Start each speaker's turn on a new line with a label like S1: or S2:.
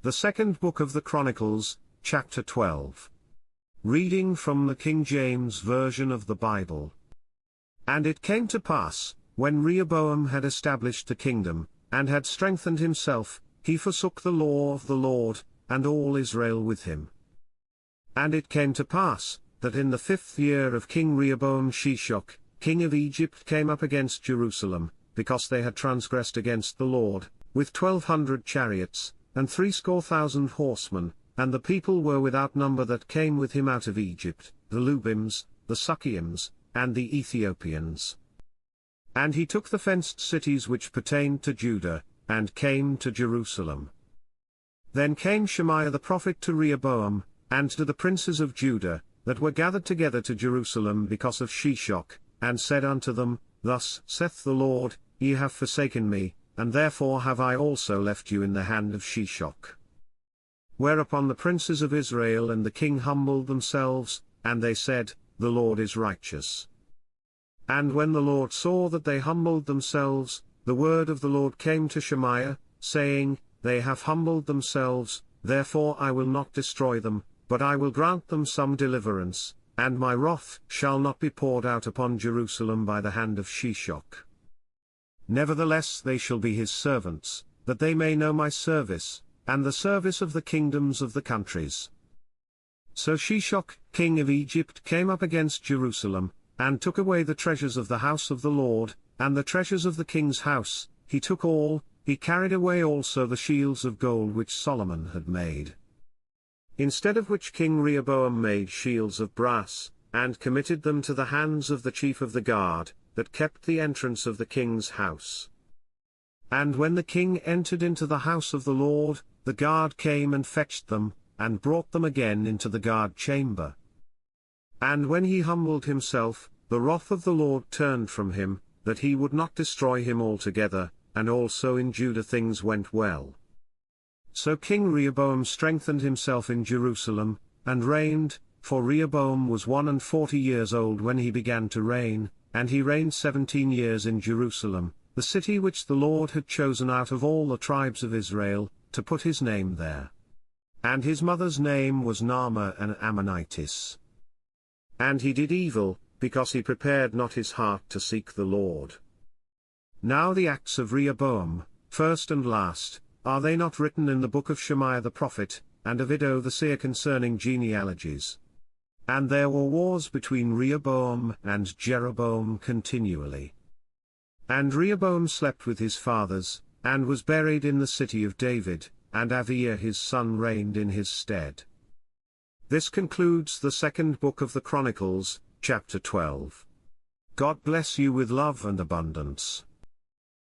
S1: The second book of the Chronicles, chapter 12. Reading from the King James Version of the Bible. And it came to pass, when Rehoboam had established the kingdom, and had strengthened himself, he forsook the law of the Lord, and all Israel with him. And it came to pass, that in the 5th year of King Rehoboam Shishak, king of Egypt, came up against Jerusalem, because they had transgressed against the Lord, with 1,200 chariots, and 60,000 horsemen, and the people were without number that came with him out of Egypt, the Lubims, the Sukkiims, and the Ethiopians. And he took the fenced cities which pertained to Judah, and came to Jerusalem. Then came Shemaiah the prophet to Rehoboam, and to the princes of Judah, that were gathered together to Jerusalem because of Shishak, and said unto them, Thus saith the Lord, Ye have forsaken me, and therefore have I also left you in the hand of Shishak. Whereupon the princes of Israel and the king humbled themselves, and they said, The Lord is righteous. And when the Lord saw that they humbled themselves, the word of the Lord came to Shemaiah, saying, They have humbled themselves, therefore I will not destroy them, but I will grant them some deliverance, and my wrath shall not be poured out upon Jerusalem by the hand of Shishak. Nevertheless they shall be his servants, that they may know my service, and the service of the kingdoms of the countries. So Shishak, king of Egypt, came up against Jerusalem, and took away the treasures of the house of the Lord, and the treasures of the king's house, he took all. He carried away also the shields of gold which Solomon had made. Instead of which King Rehoboam made shields of brass, and committed them to the hands of the chief of the guard, that kept the entrance of the king's house. And when the king entered into the house of the Lord, the guard came and fetched them, and brought them again into the guard chamber. And when he humbled himself, the wrath of the Lord turned from him, that he would not destroy him altogether, and also in Judah things went well. So King Rehoboam strengthened himself in Jerusalem, and reigned, for Rehoboam was 41 years old when he began to reign, and he reigned 17 years in Jerusalem, the city which the Lord had chosen out of all the tribes of Israel, to put his name there. And his mother's name was Naamah an Ammonitess. And he did evil, because he prepared not his heart to seek the Lord. Now the acts of Rehoboam, first and last, are they not written in the book of Shemaiah the prophet, and of Iddo the seer concerning genealogies? And there were wars between Rehoboam and Jeroboam continually. And Rehoboam slept with his fathers, and was buried in the city of David, and Aviah his son reigned in his stead. This concludes the second book of the Chronicles, chapter 12. God bless you with love and abundance.